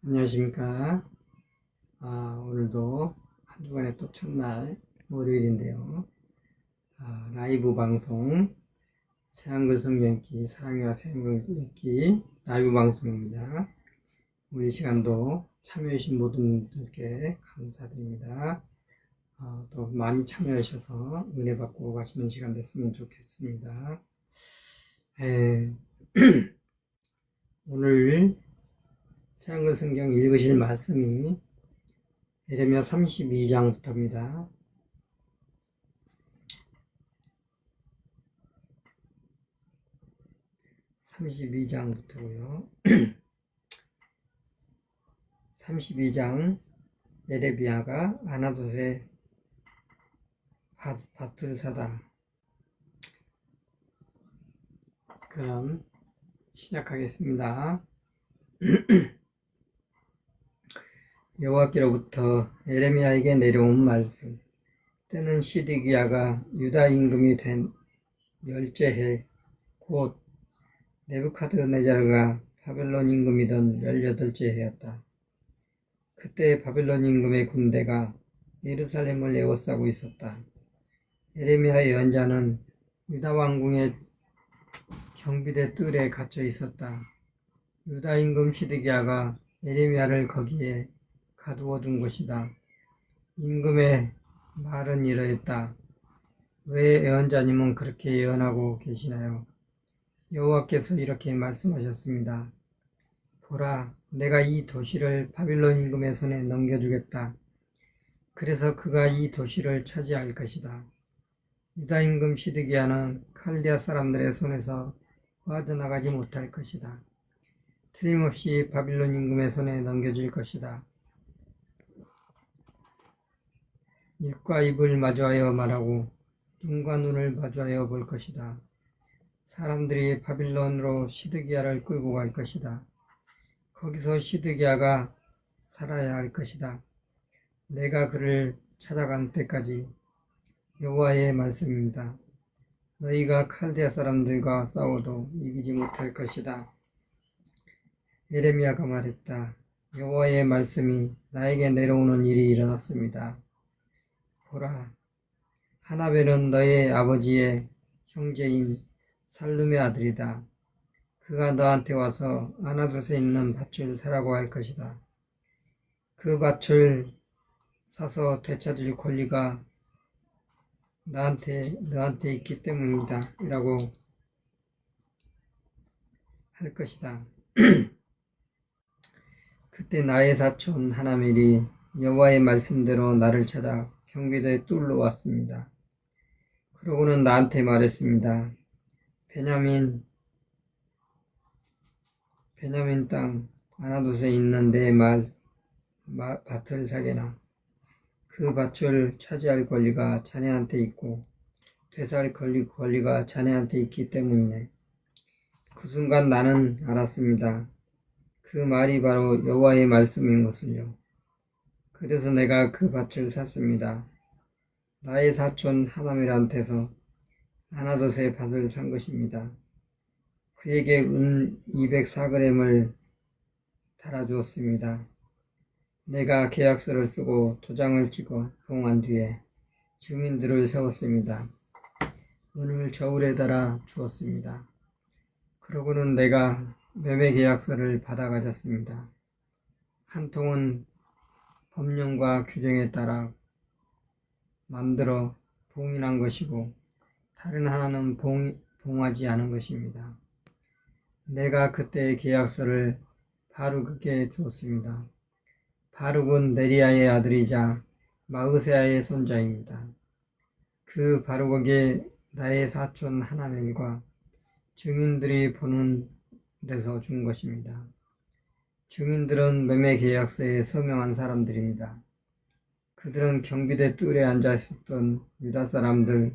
안녕하십니까. 오늘도 한 주간의 또 첫날 월요일인데요. 라이브 방송 새한글 성경 읽기 사랑과 새한글 읽기 라이브 방송입니다. 우리 시간도 참여해주신 모든 분들께 감사드립니다. 또 많이 참여하셔서 은혜 받고 가시는 시간 됐으면 좋겠습니다. 오늘 새한글 성경 읽으실 말씀이 예레미야 32장부터입니다. 32장부터고요. 32장 예레미야가 아나돗의 밭을 사다. 그럼 시작하겠습니다. 여호와께로부터 예레미야에게 내려온 말씀. 때는 시드기야가 유다 임금이 된 열째 해 곧 네부카드네자르가 바벨론 임금이던 18째 해였다. 그때 바벨론 임금의 군대가 예루살렘을 에워싸고 있었다. 예레미야 예언자는 유다 왕궁의 경비대 뜰에 갇혀 있었다. 유다 임금 시드기야가 예레미야를 거기에 가두어 둔 것이다. 임금의 말은 이러했다. 왜 예언자님은 그렇게 예언하고 계시나요? 여호와께서 이렇게 말씀하셨습니다. 보라, 내가 이 도시를 바빌론 임금의 손에 넘겨주겠다. 그래서 그가 이 도시를 차지할 것이다. 유다 임금 시드기야는 칼디아 사람들의 손에서 빠져나가지 못할 것이다. 틀림없이 바빌론 임금의 손에 넘겨질 것이다. 입과 입을 마주하여 말하고 눈과 눈을 마주하여 볼 것이다. 사람들이 바빌론으로 시드기야를 끌고 갈 것이다. 거기서 시드기야가 살아야 할 것이다. 내가 그를 찾아간 때까지. 여호와의 말씀입니다. 너희가 칼데아 사람들과 싸워도 이기지 못할 것이다. 예레미야가 말했다. 여호와의 말씀이 나에게 내려오는 일이 일어났습니다. 보라, 하나벨은 너의 아버지의 형제인 살룸의 아들이다. 그가 너한테 와서 아나돗에 있는 밭을 사라고 할 것이다. 그 밭을 사서 되찾을 권리가 너한테 있기 때문이다. 라고 할 것이다. 그때 나의 사촌 하나멜이 여호와의 말씀대로 나를 찾아 경비대에 뚫러 왔습니다. 그러고는 나한테 말했습니다. 베냐민 땅 아나돗에 있는 내 밭을 사게나. 그 밭을 차지할 권리가 자네한테 있고 되살 권리가 자네한테 있기 때문이네. 그 순간 나는 알았습니다. 그 말이 바로 여호와의 말씀인 것을요. 그래서 내가 그 밭을 샀습니다. 나의 사촌 하나멜한테서 아나돗의 밭을 산 것입니다. 그에게 은 204g을 달아주었습니다. 내가 계약서를 쓰고 도장을 찍어 봉한 뒤에 증인들을 세웠습니다. 은을 저울에 달아 주었습니다. 그러고는 내가 매매 계약서를 받아 가졌습니다. 한 통은 법령과 규정에 따라 만들어 봉인한 것이고 다른 하나는 봉하지 않은 것입니다. 내가 그때 계약서를 바룩에게 주었습니다. 바룩은 네리야의 아들이자 마으세야의 손자입니다. 그 바룩에게 나의 사촌 하나멜과 증인들이 보는 데서 준 것입니다. 증인들은 매매 계약서에 서명한 사람들입니다. 그들은 경비대 뜰에 앉아 있었던 유다 사람들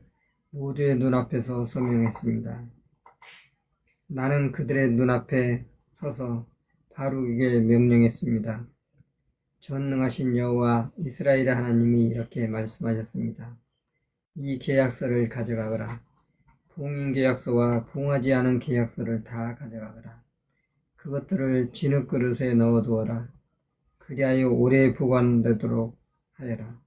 모두의 눈앞에서 서명했습니다. 나는 그들의 눈앞에 서서 바룩에게 명령했습니다. 전능하신 여호와 이스라엘의 하나님이 이렇게 말씀하셨습니다. 이 계약서를 가져가거라. 봉인 계약서와 봉하지 않은 계약서를 다 가져가거라. 그것들을 진흙 그릇에 넣어두어라. 그리하여 오래 보관되도록 하여라.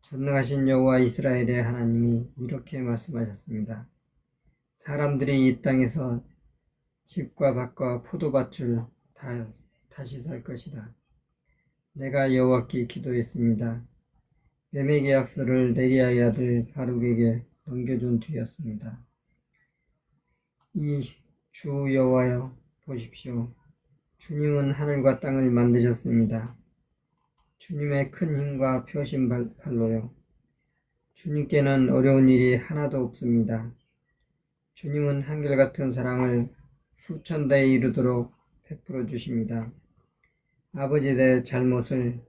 전능하신 여호와 이스라엘의 하나님이 이렇게 말씀하셨습니다. 사람들이 이 땅에서 집과 밭과 포도밭을 다시 살 것이다. 내가 여호와께 기도했습니다. 매매 계약서를 네리야의 아들 바룩에게 넘겨준 뒤였습니다. 이 주 여호와여 보십시오. 주님은 하늘과 땅을 만드셨습니다. 주님의 큰 힘과 펴신 발로요. 주님께는 어려운 일이 하나도 없습니다. 주님은 한결같은 사랑을 수천 대에 이르도록 베풀어 주십니다. 아버지의 잘못을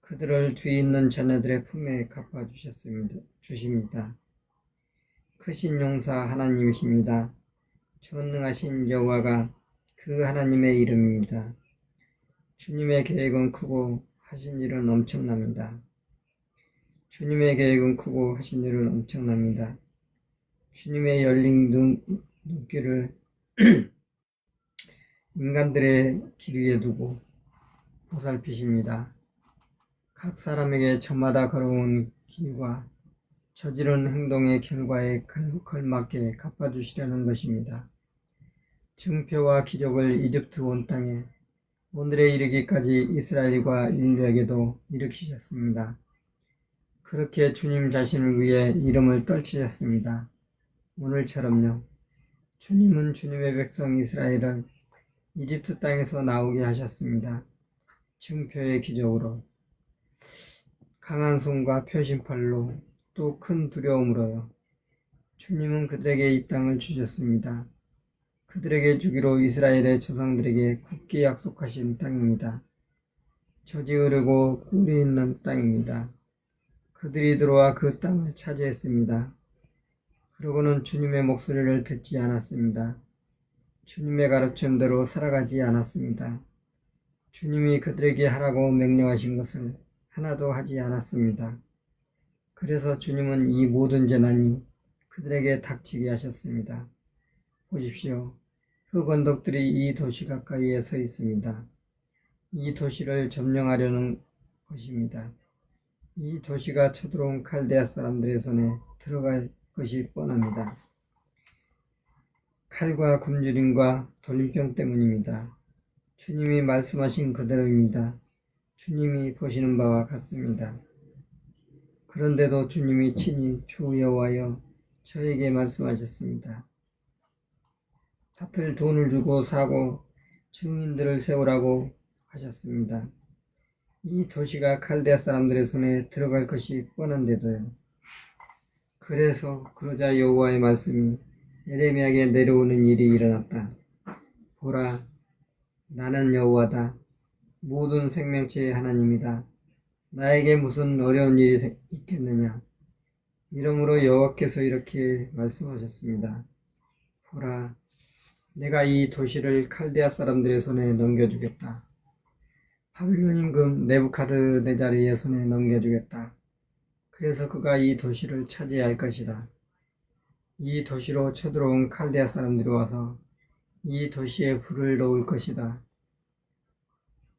그들을 뒤에 있는 자녀들의 품에 갚아 주십니다. 크신 용사 하나님이십니다. 전능하신 여호와가 그 하나님의 이름입니다. 주님의 계획은 크고 하신 일은 엄청납니다. 주님의 계획은 크고 하신 일은 엄청납니다. 주님의 열린 눈길을 인간들의 길 위에 두고 보살피십니다. 각 사람에게 저마다 걸어온 길과 저지른 행동의 결과에 걸맞게 갚아주시려는 것입니다. 증표와 기적을 이집트 온 땅에 오늘에 이르기까지 이스라엘과 인류에게도 일으키셨습니다. 그렇게 주님 자신을 위해 이름을 떨치셨습니다. 오늘처럼요. 주님은 주님의 백성 이스라엘을 이집트 땅에서 나오게 하셨습니다. 증표의 기적으로, 강한 손과 표심팔로, 또 큰 두려움으로요. 주님은 그들에게 이 땅을 주셨습니다. 그들에게 주기로 이스라엘의 조상들에게 굳게 약속하신 땅입니다. 젖이 흐르고 꿀이 있는 땅입니다. 그들이 들어와 그 땅을 차지했습니다. 그러고는 주님의 목소리를 듣지 않았습니다. 주님의 가르침대로 살아가지 않았습니다. 주님이 그들에게 하라고 명령하신 것을 하나도 하지 않았습니다. 그래서 주님은 이 모든 재난이 그들에게 닥치게 하셨습니다. 보십시오. 그 언덕들이 이 도시 가까이에 서 있습니다. 이 도시를 점령하려는 것입니다. 이 도시가 쳐들어온 칼데아 사람들의 손에 들어갈 것이 뻔합니다. 칼과 굶주림과 돌림병 때문입니다. 주님이 말씀하신 그대로입니다. 주님이 보시는 바와 같습니다. 그런데도 주님이 친히 주 여호와여 저에게 말씀하셨습니다. 밭을 돈을 주고 사고 증인들을 세우라고 하셨습니다. 이 도시가 칼데아 사람들의 손에 들어갈 것이 뻔한데도요. 그러자 여호와의 말씀이 예레미야에게 내려오는 일이 일어났다. 보라, 나는 여호와다. 모든 생명체의 하나님이다. 나에게 무슨 어려운 일이 있겠느냐. 이러므로 여호와께서 이렇게 말씀하셨습니다. 보라, 내가 이 도시를 칼데아 사람들의 손에 넘겨주겠다. 바빌론 임금 네부카드네자르의 손에 넘겨주겠다. 그래서 그가 이 도시를 차지할 것이다. 이 도시로 쳐들어온 칼데아 사람들이 와서 이 도시에 불을 놓을 것이다.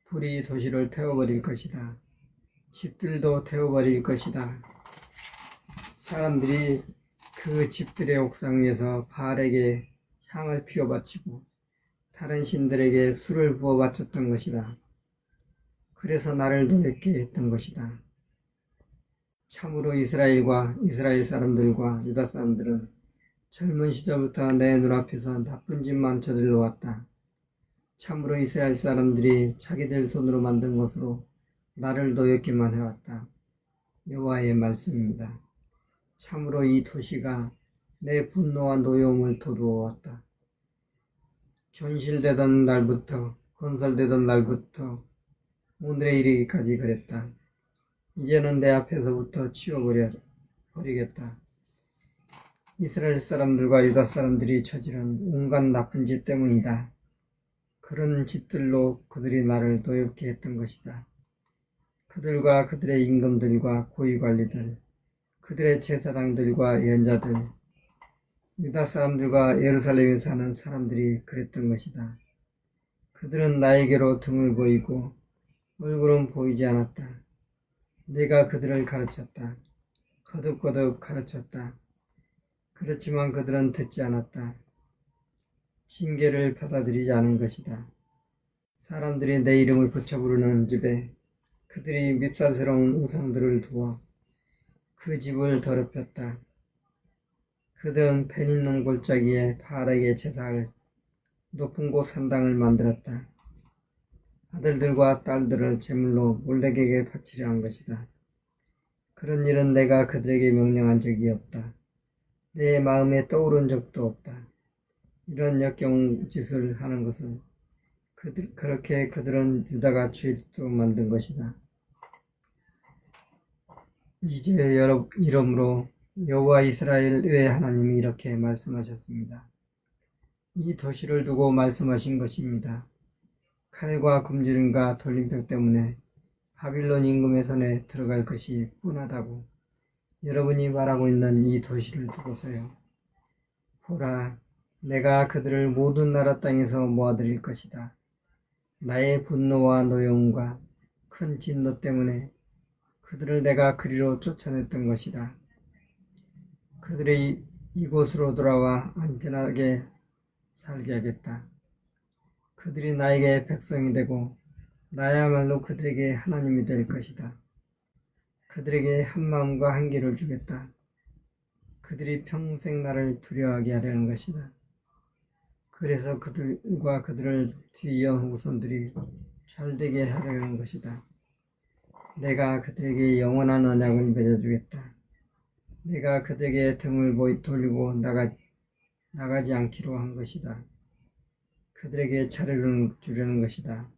불이 도시를 태워버릴 것이다. 집들도 태워버릴 것이다. 사람들이 그 집들의 옥상 위에서 바알에게 향을 피워 바치고 다른 신들에게 술을 부어 바쳤던 것이다. 그래서 나를 노엽게 했던 것이다. 참으로 이스라엘 사람들과 유다 사람들은 젊은 시절부터 내 눈앞에서 나쁜 짓만 저질러 왔다. 참으로 이스라엘 사람들이 자기들 손으로 만든 것으로 나를 노엽게만 해왔다. 여호와의 말씀입니다. 참으로 이 도시가 내 분노와 노여움을 돋우어왔다. 건설되던 날부터 오늘에 이르기까지 그랬다. 이제는 내 앞에서부터 치워버리겠다. 이스라엘 사람들과 유다 사람들이 저지른 온갖 나쁜 짓 때문이다. 그런 짓들로 그들이 나를 노엽게 했던 것이다. 그들과 그들의 임금들과 고위관리들, 그들의 제사장들과 예언자들, 유다 사람들과 예루살렘에 사는 사람들이 그랬던 것이다. 그들은 나에게로 등을 보이고 얼굴은 보이지 않았다. 내가 그들을 가르쳤다. 거듭거듭 가르쳤다. 그렇지만 그들은 듣지 않았다. 징계를 받아들이지 않은 것이다. 사람들이 내 이름을 붙여 부르는 집에 그들이 밉살스러운 우상들을 두어 그 집을 더럽혔다. 그들은 펜 있는 골짜기에 바알에게 제사를 높은 곳 산당을 만들었다. 아들들과 딸들을 제물로 몰렉에게 바치려 한 것이다. 그런 일은 내가 그들에게 명령한 적이 없다. 내 마음에 떠오른 적도 없다. 이런 역겨운 짓을 하는 것은 그렇게 그들은 유다가 죄짓도록 만든 것이다. 이제 이러므로 여호와 이스라엘의 하나님이 이렇게 말씀하셨습니다. 이 도시를 두고 말씀하신 것입니다. 칼과 굶주림과 돌림병 때문에 바빌론 임금의 손에 들어갈 것이 뻔하다고 여러분이 말하고 있는 이 도시를 두고서요. 보라, 내가 그들을 모든 나라 땅에서 모아들일 것이다. 나의 분노와 노여움과 큰 진노 때문에 그들을 내가 그리로 쫓아냈던 것이다. 그들이 이곳으로 돌아와 안전하게 살게 하겠다. 그들이 나에게 백성이 되고 나야말로 그들에게 하나님이 될 것이다. 그들에게 한 마음과 한 길을 주겠다. 그들이 평생 나를 두려워하게 하려는 것이다. 그래서 그들과 그들을 뒤이은 후손들이 잘되게 하려는 것이다. 내가 그들에게 영원한 언약을 맺어주겠다. 내가 그들에게 등을 돌리고 나가지 않기로 한 것이다. 그들에게 차례를 주려는 것이다.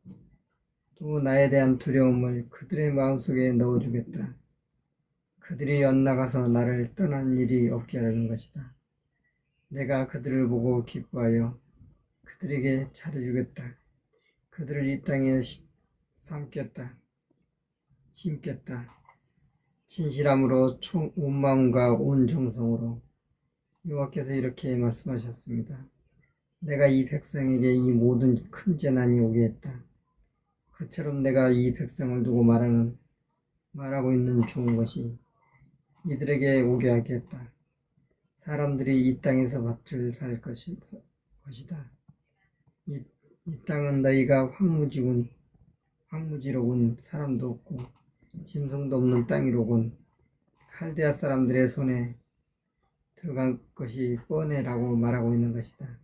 또 나에 대한 두려움을 그들의 마음속에 넣어주겠다. 그들이 엇나가서 나를 떠난 일이 없게 하려는 것이다. 내가 그들을 보고 기뻐하여 그들에게 차려주겠다. 그들을 이 땅에 심겠다. 진실함으로 온 마음과 온 정성으로 여호와께서 이렇게 말씀하셨습니다. 내가 이 백성에게 이 모든 큰 재난이 오게 했다. 그처럼 내가 이 백성을 두고 말하고 있는 좋은 것이 이들에게 오게 하겠다. 사람들이 이 땅에서 밭을 살 것이다. 이 땅은 너희가 황무지로군. 사람도 없고 짐승도 없는 땅이로군. 칼데아 사람들의 손에 들어간 것이 뻔해라고 말하고 있는 것이다.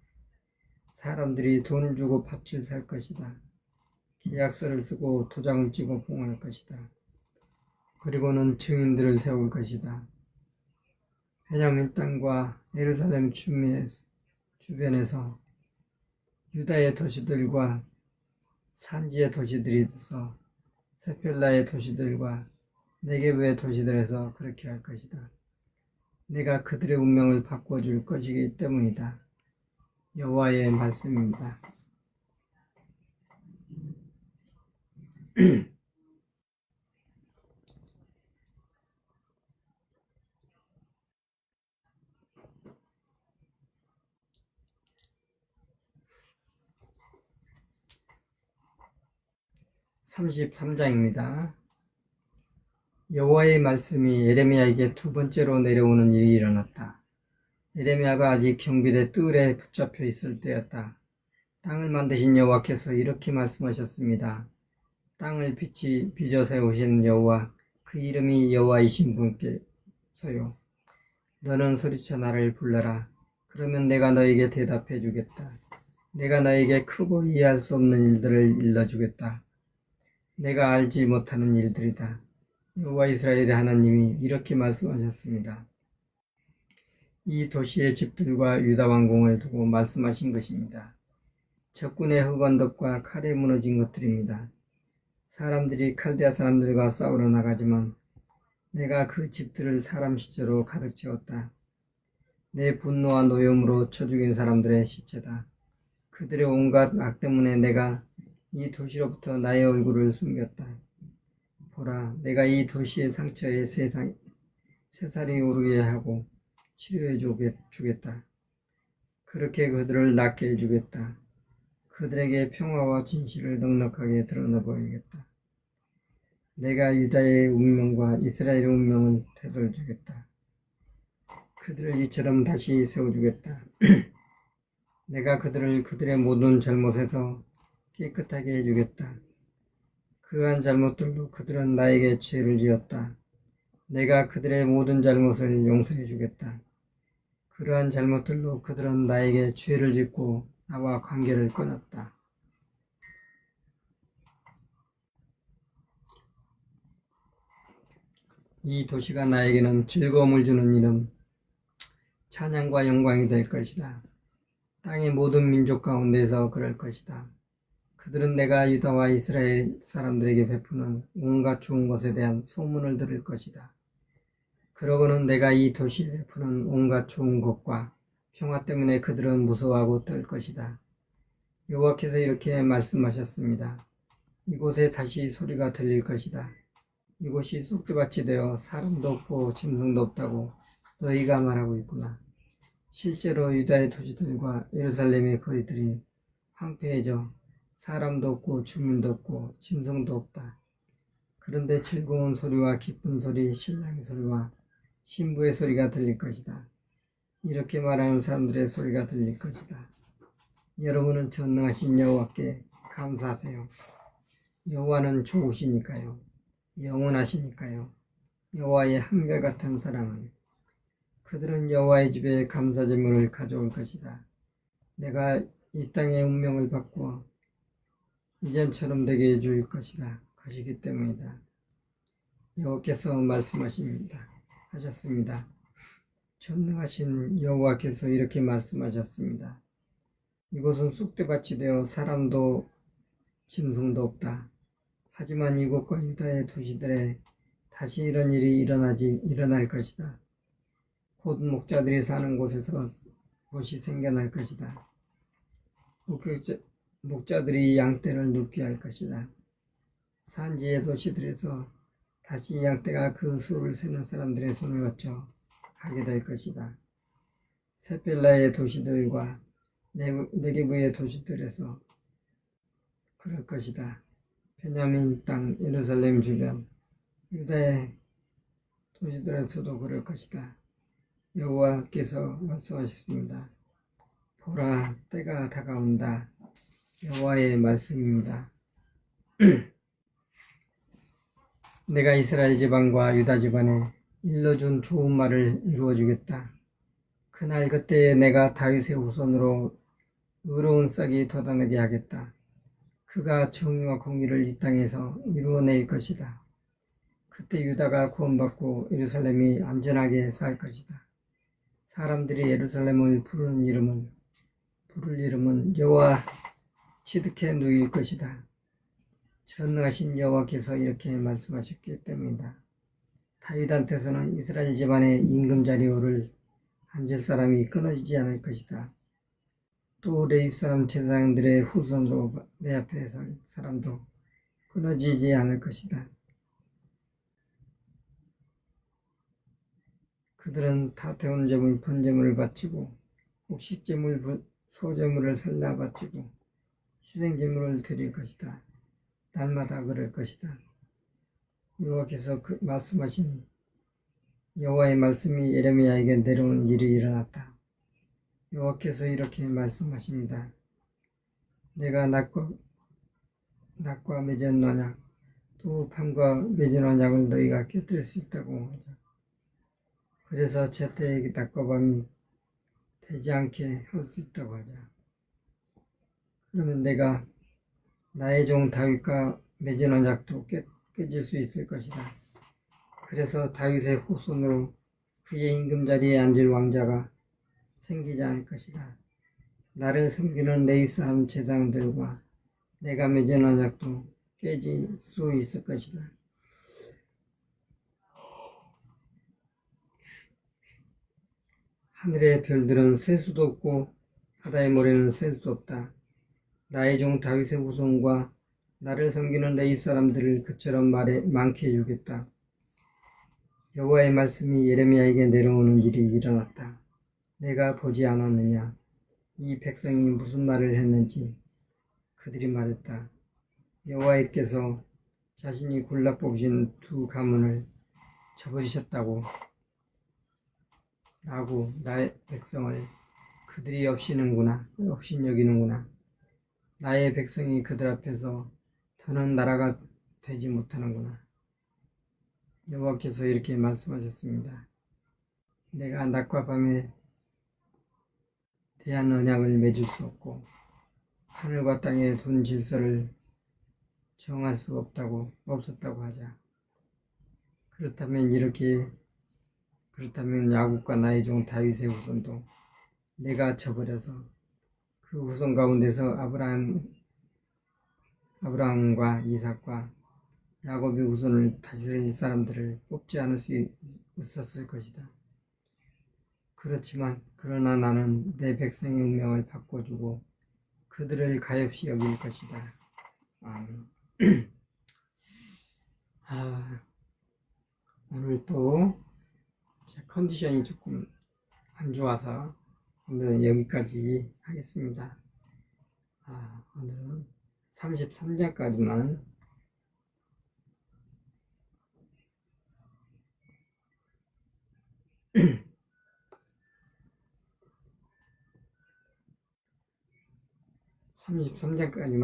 사람들이 돈을 주고 밭을 살 것이다. 계약서를 쓰고 도장을 찍어 봉할 것이다. 그리고는 증인들을 세울 것이다. 베냐민 땅과 예루살렘 주변에서 유다의 도시들과 산지의 도시들에서 세펠라의 도시들과 네게브의 도시들에서 그렇게 할 것이다. 내가 그들의 운명을 바꿔줄 것이기 때문이다. 여호와의 말씀입니다. 33장입니다. 여호와의 말씀이 예레미야에게 두 번째로 내려오는 일이 일어났다. 예레미야가 아직 경비대 뜰에 붙잡혀 있을 때였다. 땅을 만드신 여호와께서 이렇게 말씀하셨습니다. 땅을 빚어 세우신 여호와, 그 이름이 여호와이신 분께서요. 너는 소리쳐 나를 불러라. 그러면 내가 너에게 대답해 주겠다. 내가 너에게 크고 이해할 수 없는 일들을 일러주겠다. 내가 알지 못하는 일들이다. 여호와 이스라엘의 하나님이 이렇게 말씀하셨습니다. 이 도시의 집들과 유다 왕궁을 두고 말씀하신 것입니다. 적군의 흑언덕과 칼에 무너진 것들입니다. 사람들이 칼데아 사람들과 싸우러 나가지만 내가 그 집들을 사람 시체로 가득 채웠다. 내 분노와 노염으로 쳐 죽인 사람들의 시체다. 그들의 온갖 악 때문에 내가 이 도시로부터 나의 얼굴을 숨겼다. 보라, 내가 이 도시의 상처에 새살이 오르게 하고 치료해 주겠다. 그렇게 그들을 낫게 해주겠다. 그들에게 평화와 진실을 넉넉하게 드러나 보이겠다. 내가 유다의 운명과 이스라엘의 운명을 되돌려주겠다. 그들을 이처럼 다시 세워주겠다. 내가 그들을 그들의 모든 잘못에서 깨끗하게 해주겠다. 그러한 잘못들로 그들은 나에게 죄를 지었다. 내가 그들의 모든 잘못을 용서해 주겠다. 그러한 잘못들로 그들은 나에게 죄를 짓고 나와 관계를 끊었다. 이 도시가 나에게는 즐거움을 주는 이름, 찬양과 영광이 될 것이다. 땅의 모든 민족 가운데서 그럴 것이다. 그들은 내가 유다와 이스라엘 사람들에게 베푸는 온갖 좋은 것에 대한 소문을 들을 것이다. 그러고는 내가 이 도시에 베푸는 온갖 좋은 것과 평화 때문에 그들은 무서워하고 떨 것이다. 여호와께서 이렇게 말씀하셨습니다. 이곳에 다시 소리가 들릴 것이다. 이곳이 쑥대밭이 되어 사람도 없고 짐승도 없다고 너희가 말하고 있구나. 실제로 유다의 도시들과 예루살렘의 거리들이 황폐해져 사람도 없고 주민도 없고 짐승도 없다. 그런데 즐거운 소리와 기쁜 소리, 신랑의 소리와 신부의 소리가 들릴 것이다. 이렇게 말하는 사람들의 소리가 들릴 것이다. 여러분은 전능하신 여호와께 감사하세요. 여호와는 좋으시니까요. 영원하시니까요. 여호와의 한결같은 사랑은 그들은 여호와의 집에 감사제물을 가져올 것이다. 내가 이 땅의 운명을 바꾸어 이전처럼 되게 해줄 것이기 때문이다. 여호와께서 하셨습니다. 전능하신 여호와께서 이렇게 말씀하셨습니다. 이곳은 쑥대밭이 되어 사람도 짐승도 없다. 하지만 이곳과 유다의 도시들에 다시 이런 일이 일어날 것이다. 곧 목자들이 사는 곳에서 곳이 생겨날 것이다. 목자들이 양떼를 눕게 할 것이다. 산지의 도시들에서 다시 양떼가 그 수를 세는 사람들의 손을 거쳐 가게 될 것이다. 세펠라의 도시들과 네게부의 도시들에서 그럴 것이다. 베냐민 땅 예루살렘 주변 유다의 도시들에서도 그럴 것이다. 여호와께서 말씀하셨습니다. 보라, 때가 다가온다. 여호와의 말씀입니다. 내가 이스라엘 집안과 유다 집안에 일러준 좋은 말을 이루어주겠다. 그날 그때에 내가 다윗의 후손으로 의로운 싹이 돋아나게 하겠다. 그가 정의와 공의를 이 땅에서 이루어낼 것이다. 그때 유다가 구원받고 예루살렘이 안전하게 살 것이다. 사람들이 예루살렘을 부를 이름은 여호와 치드케 누일 것이다. 전능하신 여호와께서 이렇게 말씀하셨기 때문이다. 다윗한테서는 이스라엘 집안의 임금자리에 앉을 사람이 끊어지지 않을 것이다. 또 레위 사람 제사장들의 후손으로 내 앞에 설 사람도 끊어지지 않을 것이다. 그들은 다 태운 제물, 번제물을 바치고 곡식제물, 소제물을 살라 바치고 희생제물을 드릴 것이다. 날마다 그럴 것이다. 여호와께서 말씀하신 여호와의 말씀이 예레미야에게 내려오는 일이 일어났다. 여호와께서 이렇게 말씀하십니다. 내가 낮과 맺은 언약 또 밤과 맺은 언약을 너희가 깨뜨릴 수 있다고 하자. 그래서 제때의 낮과 밤이 되지 않게 할 수 있다고 하자. 그러면 내가 나의 종 다윗과 맺은 언약도 깨질 수 있을 것이다. 그래서 다윗의 후손으로 그의 임금자리에 앉을 왕자가 생기지 않을 것이다. 나를 섬기는 레위 사람 제사장들과 내가 맺은 언약도 깨질 수 있을 것이다. 하늘의 별들은 셀 수도 없고 바다의 모래는 셀 수 없다. 나의 종 다윗의 후손과 나를 섬기는 레위 사람들을 그처럼 많게 해주겠다. 여호와의 말씀이 예레미야에게 내려오는 일이 일어났다. 내가 보지 않았느냐? 이 백성이 무슨 말을 했는지 그들이 말했다. 여호와께서 자신이 골라 뽑으신 두 가문을 저버리셨다고 라고 나의 백성을 그들이 업신여기는구나. 나의 백성이 그들 앞에서 더는 나라가 되지 못하는구나. 여호와께서 이렇게 말씀하셨습니다. 내가 낮과 밤에 대한 언약을 맺을 수 없고 하늘과 땅에 둔 질서를 정할 수 없었다고 하자. 그렇다면 야곱과 나의 종 다윗의 후손도 내가 저버려서 그 후손 가운데서 아브라함과 이삭과 야곱의 후손을 다스릴 사람들을 뽑지 않을 수 있었을 것이다. 그러나 나는 내 백성의 운명을 바꿔주고 그들을 가엾이 여길 것이다. 아멘. 오늘 또 컨디션이 조금 안 좋아서 오늘은 여기까지 하겠습니다. 오늘은 33장까지만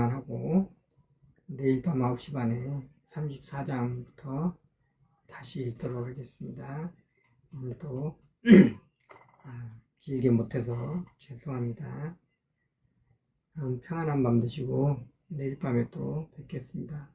하고 내일 밤 9시 반에 34장부터 다시 읽도록 하겠습니다. 오늘도 길게 못해서 죄송합니다. 평안한 밤 되시고 내일 밤에 또 뵙겠습니다.